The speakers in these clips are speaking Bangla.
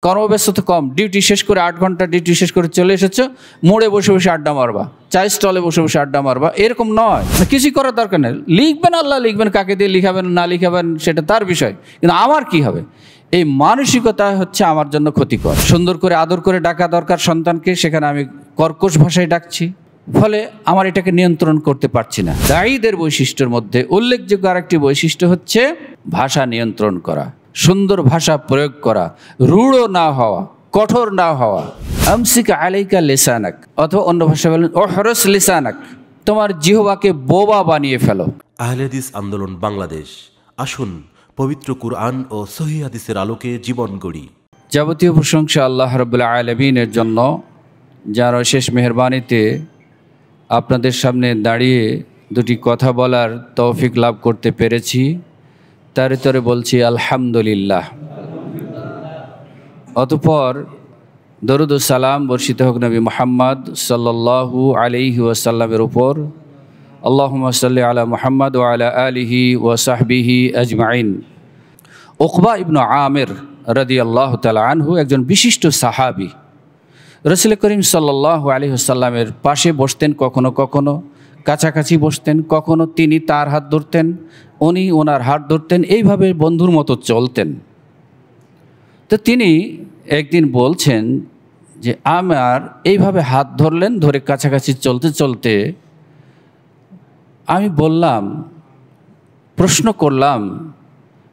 কর্মব্যস্ততা কম, ডিউটি শেষ করে 8 ঘন্টা ডিউটি শেষ করে চলে এসেছো, মোড়ে বসে বসে আড্ডা মারবা, চায়ের স্টলে বসে বসে আড্ডা মারবা, এরকম নয়। কিছুই করার দরকার নেই। লিখবেন আল্লাহ লিখবেন, কাকে দিয়ে লিখাবেন না লিখাবেন সেটা তার বিষয়, কিন্তু আমার কি হবে, এই মানসিকতা হচ্ছে আমার জন্য ক্ষতিকর। সুন্দর করে আদর করে ডাকা দরকার সন্তানকে, সেখানে আমি কর্কশ ভাষায় ডাকছি, ফলে আমার এটাকে নিয়ন্ত্রণ করতে পারছি না। দায়ীদের বৈশিষ্ট্যের মধ্যে উল্লেখযোগ্য আরেকটি বৈশিষ্ট্য হচ্ছে ভাষা নিয়ন্ত্রণ করা, সুন্দর ভাষা প্রয়োগ করা, রূঢ় না হওয়া, কঠোর না হওয়া। আমসিক আলাইকা লিসানাক, অথবা অন্য ভাষায় বলেন ওহরস লিসানাক, তোমার জিহ্বাকে বোবা বানিয়ে ফেলো। আহলে হাদিস আন্দোলন বাংলাদেশ, আসুন পবিত্র কুরআন ও সহিহ হাদিসের আলোকে জীবন গড়ি। যাবতীয় প্রশংসা আল্লাহ রাব্বুল আলামিনের জন্য, যার অশেষ মেহেরবানিতে আপনাদের সামনে দাঁড়িয়ে দুটি কথা বলার তৌফিক লাভ করতে পেরেছি। তার ভিতরে বলছি আলহামদুলিল্লাহ। অতঃপর দরুদ ও সালাম বর্ষিত হোক নবী মুহাম্মদ সাল্লাল্লাহু আলাইহি ওয়াসাল্লামের উপর। আল্লাহুম্মা সাল্লি আলা মুহাম্মদ ওয়া আলা আলিহি ওয়া সাহবিহি আজমাইন। উকবা ইবনে আমির রাদিয়াল্লাহু তাআলা আনহু একজন বিশিষ্ট সাহাবী। রাসূল করিম সাল্লাল্লাহু আলাইহি ওয়াসাল্লামের পাশে বসতেন, কখনো কখনো কাছাকাছি বসতেন, কখনো তিনি তার হাত ধরতেন, উনি ওনার হাত ধরতেন, এইভাবে বন্ধুর মতো চলতেন। তো তিনি একদিন বলছেন যে আমার এইভাবে হাত ধরলেন, ধরে কাছাকাছি চলতে চলতে আমি বললাম, প্রশ্ন করলাম,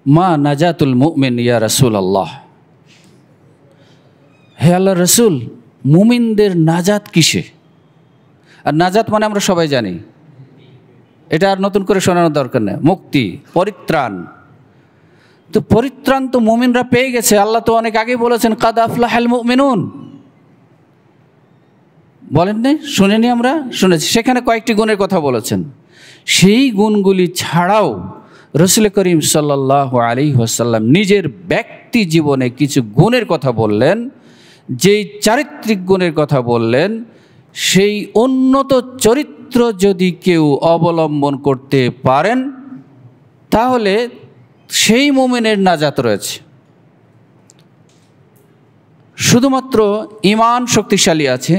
মা নাজাতুল মুমিন ইয়া রাসূলুল্লাহ, হে আল্লাহর রাসূল, মুমিনদের নাজাত কিসে? আর নাজাত মানে আমরা সবাই জানি, এটা আর নতুন করে শোনানোর দরকার নেই, মুক্তি, পরিত্রাণ। তো পরিত্রাণ তো মুমিনরা পেয়ে গেছে, আল্লাহ তো অনেক আগে বলেছেন কাদ আফলাহাল মুমিনুন, বলেন নাই? শুনেনি? আমরা শুনেছি। সেখানে কয়েকটি গুণের কথা বলেছেন। সেই গুণগুলি ছাড়াও রাসূল করিম সাল্লাল্লাহু আলাইহি ওয়াসাল্লাম নিজের ব্যক্তি জীবনে কিছু গুণের কথা বললেন, যেই চারিত্রিক গুণের কথা বললেন, সেই উন্নত চরিত্র যদি কেউ অবলম্বন করতে পারেন তাহলে সেই মুমিনের নাজাত রয়েছে। শুধুমাত্র ঈমান শক্তিশালী আছে,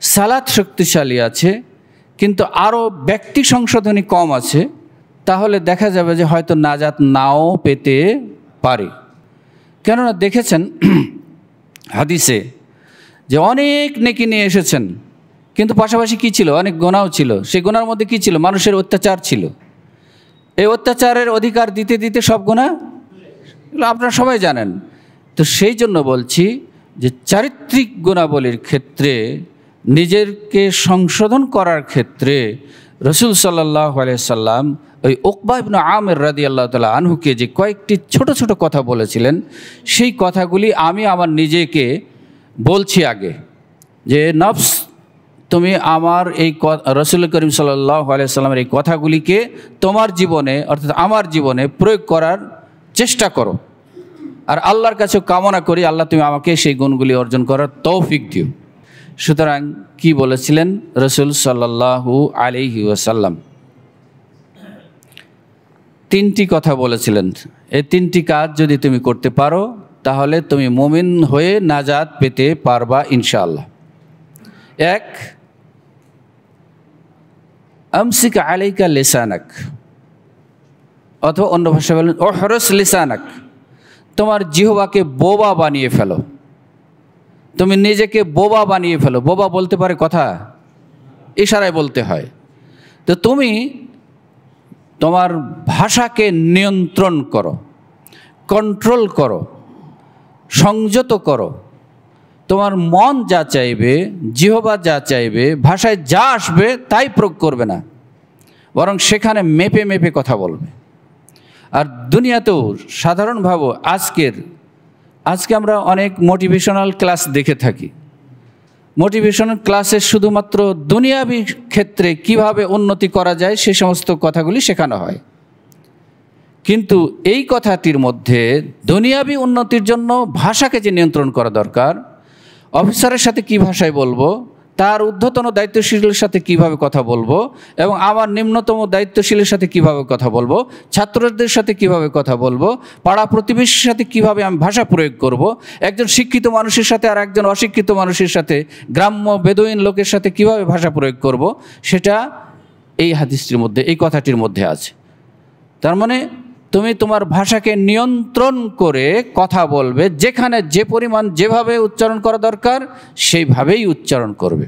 সালাত শক্তিশালী আছে, কিন্তু আরও ব্যক্তি সংশোধনী কম আছে, তাহলে দেখা যাবে যে হয়তো নাজাত নাও পেতে পারে। কেননা দেখেছেন হাদিসে যে অনেক নেকি নিয়ে এসেছেন, কিন্তু পাশাপাশি কী ছিল? অনেক গুনাহও ছিল। সেই গুনার মধ্যে কী ছিল? মানুষের অত্যাচার ছিল। এই অত্যাচারের অধিকার দিতে দিতে সব গুনাহ আপনারা সবাই জানেন। তো সেই জন্য বলছি যে চারিত্রিক গুণাবলীর ক্ষেত্রে, নিজেরকে সংশোধন করার ক্ষেত্রে রাসূল সাল্লাল্লাহু আলাইহি সাল্লাম ওই উকবা ইবনে আমির রাদিয়াল্লাহু তাআলা আনহুকে যে কয়েকটি ছোট ছোট কথা বলেছিলেন, সেই কথাগুলি আমি আমার নিজেকে বলছি আগে, যে নফস, তুমি আমার এই রাসূল করিম সাল্লাল্লাহু আলাইহি সাল্লামের এই কথাগুলিকে তোমার জীবনে, অর্থাৎ আমার জীবনে প্রয়োগ করার চেষ্টা করো। আর আল্লাহর কাছেও কামনা করি, আল্লাহ তুমি আমাকে সেই গুণগুলি অর্জন করার তৌফিক দিও। সুতরাং কি বলেছিলেন রাসূল সাল্লাল্লাহু আলাইহি ওয়াসাল্লাম? তিনটি কথা বলেছিলেন। এই তিনটি কাজ যদি তুমি করতে পারো তাহলে তুমি মুমিন হয়ে নাজাত পেতে পারবা ইনশাআল্লাহ। এক, আমসিক আলাইকা লিসানাক, অথবা অন্য ভাষায় বলেন ওহরস লিসানাক, তোমার জিহ্বাকে বোবা বানিয়ে ফেলো। তুমি নিজেকে বোবা বানিয়ে ফেলো। বোবা বলতে পারে কথা, ইশারায় বলতে হয়। তো তুমি তোমার ভাষাকে নিয়ন্ত্রণ করো, কন্ট্রোল করো, সংযত করো। তোমার মন যা চাইবে, জিহ্বা যা চাইবে, ভাষায় যা আসবে তাই প্রয়োগ করবে না, বরং সেখানে মেপে মেপে কথা বলবে। আর দুনিয়াতেও সাধারণভাবে আজকে আমরা অনেক মোটিভেশনাল ক্লাস দেখে থাকি। মোটিভেশনাল ক্লাসে শুধুমাত্র দুনিয়াবী ক্ষেত্রে কিভাবে উন্নতি করা যায় সে সমস্ত কথাগুলি শেখানো হয়, কিন্তু এই কথাটির মধ্যে দুনিয়াবী উন্নতির জন্য ভাষাকে যে নিয়ন্ত্রণ করা দরকার, অফিসারের সাথে কী ভাষায় বলবো, তার ঊর্ধ্বতন দায়িত্বশীলের সাথে কিভাবে কথা বলবো এবং আমার নিম্নতম দায়িত্বশীলের সাথে কিভাবে কথা বলবো, ছাত্রদের সাথে কিভাবে কথা বলবো, পাড়া প্রতিবেশীর সাথে কিভাবে আমি ভাষা প্রয়োগ করব, একজন শিক্ষিত মানুষের সাথে আর একজন অশিক্ষিত মানুষের সাথে, গ্রাম্য বেদুইন লোকের সাথে কিভাবে ভাষা প্রয়োগ করব, সেটা এই হাদিসটির মধ্যে, এই কথাটির মধ্যে আছে। তার মানে তুমি তোমার ভাষাকে নিয়ন্ত্রণ করে কথা বলবে, যেখানে যে পরিমাণ যেভাবে উচ্চারণ করা দরকার সেইভাবেই উচ্চারণ করবে।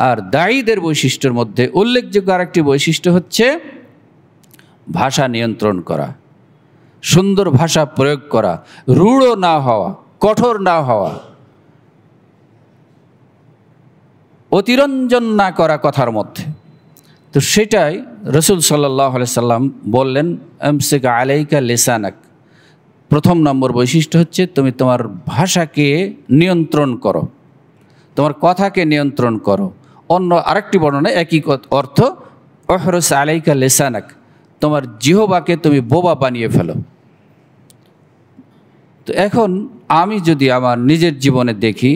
আর দায়ীদের বৈশিষ্ট্যের মধ্যে উল্লেখযোগ্য আরেকটি বৈশিষ্ট্য হচ্ছে ভাষা নিয়ন্ত্রণ করা, সুন্দর ভাষা প্রয়োগ করা, রূঢ় না হওয়া, কঠোর না হওয়া, অতিরঞ্জন না করা কথার মধ্যে। তো সেটাই রসুল সাল্লাল্লাহু আলাইহি সাল্লাম বললেন, আমসিক আলাইকা লিসানাক। প্রথম নম্বর বৈশিষ্ট্য হচ্ছে তুমি তোমার ভাষাকে নিয়ন্ত্রণ করো, তোমার কথাকে নিয়ন্ত্রণ করো। অন্য আরেকটি বর্ণনায় একই অর্থ, ওহরস আলাইকা লিসানাক, তোমার জিহ্বাকে তুমি বোবা বানিয়ে ফেলো। তো এখন আমি যদি আমার নিজের জীবনে দেখি,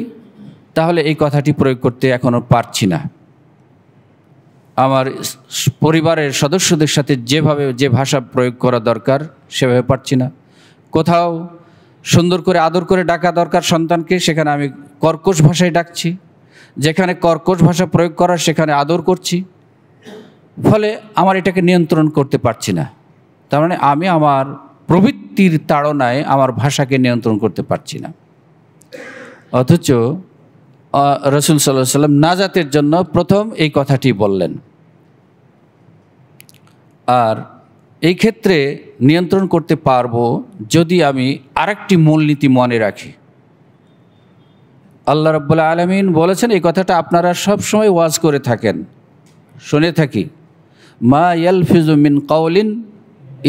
তাহলে এই কথাটি প্রয়োগ করতে এখনও পারছি না। আমার পরিবারের সদস্যদের সাথে যেভাবে যে ভাষা প্রয়োগ করা দরকার সেভাবে পারছি না। কোথাও সুন্দর করে আদর করে ডাকা দরকার সন্তানকে, সেখানে আমি কর্কশ ভাষায় ডাকছি, যেখানে কর্কশ ভাষা প্রয়োগ করার সেখানে আদর করছি, ফলে আমার এটাকে নিয়ন্ত্রণ করতে পারছি না। তার মানে আমি আমার প্রবৃত্তির তাড়নায় আমার ভাষাকে নিয়ন্ত্রণ করতে পারছি না। অথচ রসুল সাল্লাল্লাহু আলাইহি সাল্লাম নাজাতের জন্য প্রথম এই কথাটি বললেন। আর এই ক্ষেত্রে নিয়ন্ত্রণ করতে পারবো যদি আমি আরেকটি মূলনীতি মনে রাখি। আল্লাহ রাব্বুল আলামিন বলেছেন, এই কথাটা আপনারা সব সময় ওয়াজ করে থাকেন, শুনে থাকি, মা ইয়ালফিজু মিন কাওলিন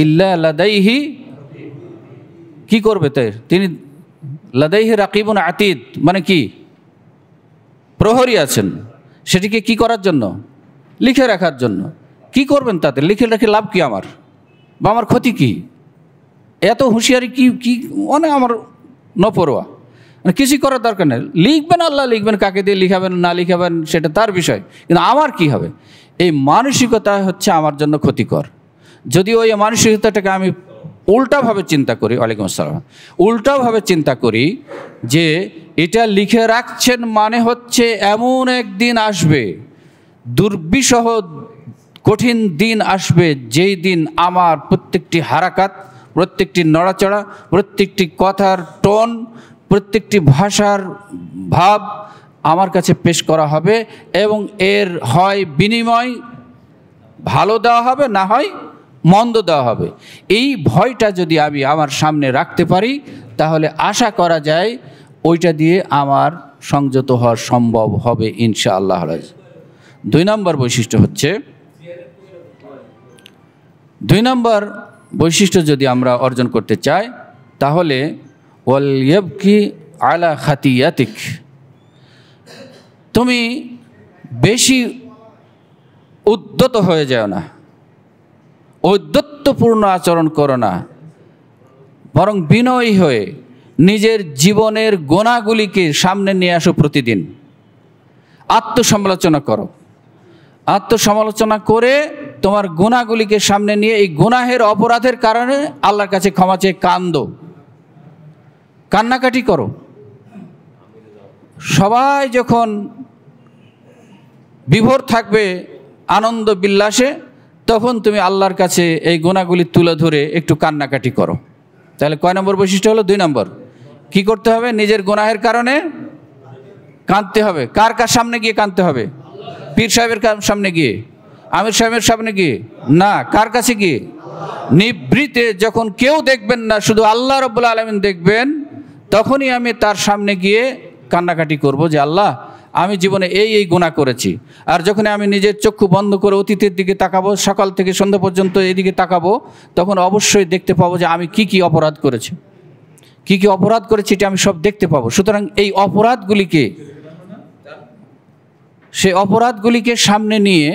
ইল্লা লাদাইহি, কি করবে তাই তিনি, লাদাইহি রাকিবুন আতীদ, মানে কি, প্রহরী আছেন, সেটিকে কি করার জন্য, লিখে রাখার জন্য। কি করবেন তাতে, লিখে রাখে লাভ কি আমার, বা আমার ক্ষতি কি, এত হুঁশিয়ারি কি কি মানে আমার নপরোয়া, মানে কিছুই করার দরকার নেই। লিখবেন, আল্লাহ লিখবেন, কাকে দিয়ে লিখাবেন না লিখাবেন সেটা তার বিষয়, কিন্তু আমার কি হবে, এই মানসিকতা হচ্ছে আমার জন্য ক্ষতিকর। যদিও এই মানসিকতাটাকে আমি উল্টাভাবে চিন্তা করি, ওয়ালাইকুম আসসালাম, উল্টাভাবে চিন্তা করি যে এটা লিখে রাখছেন মানে হচ্ছে এমন একদিন আসবে, দুর্বিষহ কঠিন দিন আসবে, যেই দিন আমার প্রত্যেকটি হারাকাত, প্রত্যেকটি নড়াচড়া, প্রত্যেকটি কথার টোন, প্রত্যেকটি ভাষার ভাব আমার কাছে পেশ করা হবে এবং এর হয় বিনিময় ভালো দেওয়া হবে, না হয় মন্দ দেওয়া হবে। এই ভয়টা যদি আমি আমার সামনে রাখতে পারি, তাহলে আশা করা যায় ওইটা দিয়ে আমার সংযত হওয়া সম্ভব হবে ইনশাআল্লাহ। 2 নম্বর বৈশিষ্ট্য হচ্ছে, 2 নম্বর বৈশিষ্ট্য যদি আমরা অর্জন করতে চাই, তাহলে ওয়াল ইয়াবকি আলা খাতিয়াতিক, তুমি বেশি উদ্যত হয়ে যাও না, ঔদ্ধত্যপূর্ণ আচরণ করো না, বরং বিনয়ী হয়ে নিজের জীবনের গোনাগুলিকে সামনে নিয়ে আসো। প্রতিদিন আত্মসমালোচনা করো, আত্মসমালোচনা করে তোমার গুনাহগুলিকে সামনে নিয়ে এই গুনাহের অপরাধের কারণে আল্লাহর কাছে ক্ষমা চেয়ে কান্দো, কান্নাকাটি করো। সবাই যখন বিভোর থাকবে আনন্দ বিল্লাসে, তখন তুমি আল্লাহর কাছে এই গুনাহগুলি তুলে ধরে একটু কান্নাকাটি করো। তাহলে কয় নম্বর বৈশিষ্ট্য হলো? 2 নম্বর। কি করতে হবে? নিজের গুনাহের কারণে কাঁদতে হবে। কার কার সামনে গিয়ে কাঁদতে হবে? পীর সাহেবের সামনে গিয়ে, আমির সাহেবের সামনে গিয়ে না, কার কাছে গিয়ে? নিভৃতে, যখন কেউ দেখবেন না, শুধু আল্লাহ রাব্বুল আলামিন দেখবেন, তখনই আমি তার সামনে গিয়ে কান্নাকাটি করব যে আল্লাহ, আমি জীবনে এই এই গুনাহ করেছি। আর যখন আমি নিজের চক্ষু বন্ধ করে অতীতের দিকে তাকাবো, সকাল থেকে সন্ধ্যা পর্যন্ত এইদিকে তাকাবো, তখন অবশ্যই দেখতে পাবো যে আমি কি কি অপরাধ করেছি, কি কি অপরাধ করেছি, এটা আমি সব দেখতে পাবো। সুতরাং এই অপরাধগুলিকে, সেই অপরাধগুলিকে সামনে নিয়ে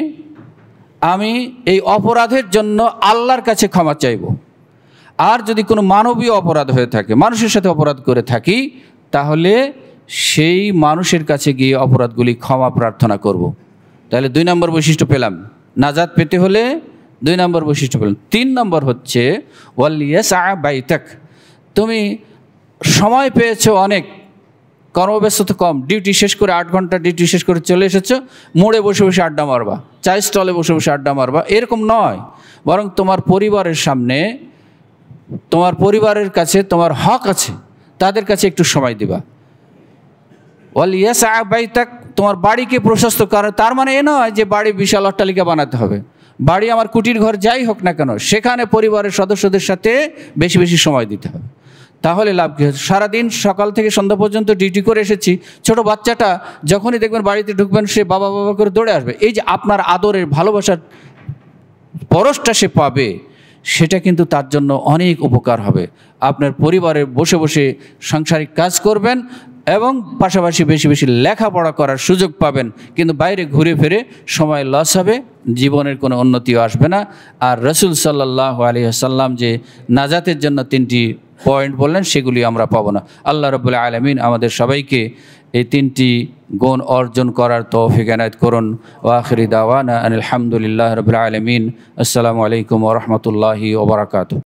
আমি এই অপরাধের জন্য আল্লাহর কাছে ক্ষমা চাইব। আর যদি কোনো মানবীয় অপরাধ হয়ে থাকে, মানুষের সাথে অপরাধ করে থাকি, তাহলে সেই মানুষের কাছে গিয়ে অপরাধগুলি ক্ষমা প্রার্থনা করব। তাহলে 2 নম্বর বৈশিষ্ট্য পেলাম। নাজাত পেতে হলে 2 নম্বর বৈশিষ্ট্য পেলাম। 3 নম্বর হচ্ছে ওয়ালিয়াসআ বাইতাক। তুমি সময় পেয়েছো অনেক, কর্মব্যস্ততা কম, ডিউটি শেষ করে 8 ঘন্টা ডিউটি শেষ করে চলে এসেছো, মোড়ে বসে বসে আড্ডা মারবা, চায়ের স্টলে বসে বসে আড্ডা মারবা, এরকম নয়। বরং তোমার পরিবারের সামনে, তোমার পরিবারের কাছে তোমার হক আছে, তাদের কাছে একটু সময় দিবা। ওয়ালিয়াসআ বাইতাক, তোমার বাড়িকে প্রশস্ত করে। তার মানে এ নয় যে বাড়ি বিশাল অট্টালিকা বানাতে হবে। বাড়ি আমার কুটির ঘর যাই হোক না কেন, সেখানে পরিবারের সদস্যদের সাথে বেশি বেশি সময় দিতে হবে। তাহলে লাভ কী হচ্ছে? সারাদিন সকাল থেকে সন্ধ্যা পর্যন্ত ডিউটি করে এসেছি, ছোট বাচ্চাটা যখনই দেখবেন বাড়িতে ঢুকবেন সে বাবা বাবা করে দৌড়ে আসবে। এই যে আপনার আদরের ভালোবাসার পরশটা সে পাবে, সেটা কিন্তু তার জন্য অনেক উপকার হবে। আপনার পরিবারে বসে বসে সাংসারিক কাজ করবেন এবং পাশাপাশি বেশি বেশি লেখাপড়া করার সুযোগ পাবেন, কিন্তু বাইরে ঘুরে ফিরে সময় লস হবে, জীবনের কোনো উন্নতিও আসবে না। আর রাসূল সাল্লাল্লাহু আলাইহি ওয়াসাল্লাম যে নাজাতের জন্য 3টি পয়েন্ট বললেন, সেগুলি আমরা পাবো না। আল্লাহ রাব্বুল আলামিন আমাদের সবাইকে এই 3টি গুণ অর্জন করার তৌফিক এনায়েত করুন। ওয়া আখিরি দাওয়ানা আনিল হামদুলিল্লাহি রাব্বিল আলামিন। আসসালামু আলাইকুম ওয়া রাহমাতুল্লাহি ওয়া বারাকাতুহু।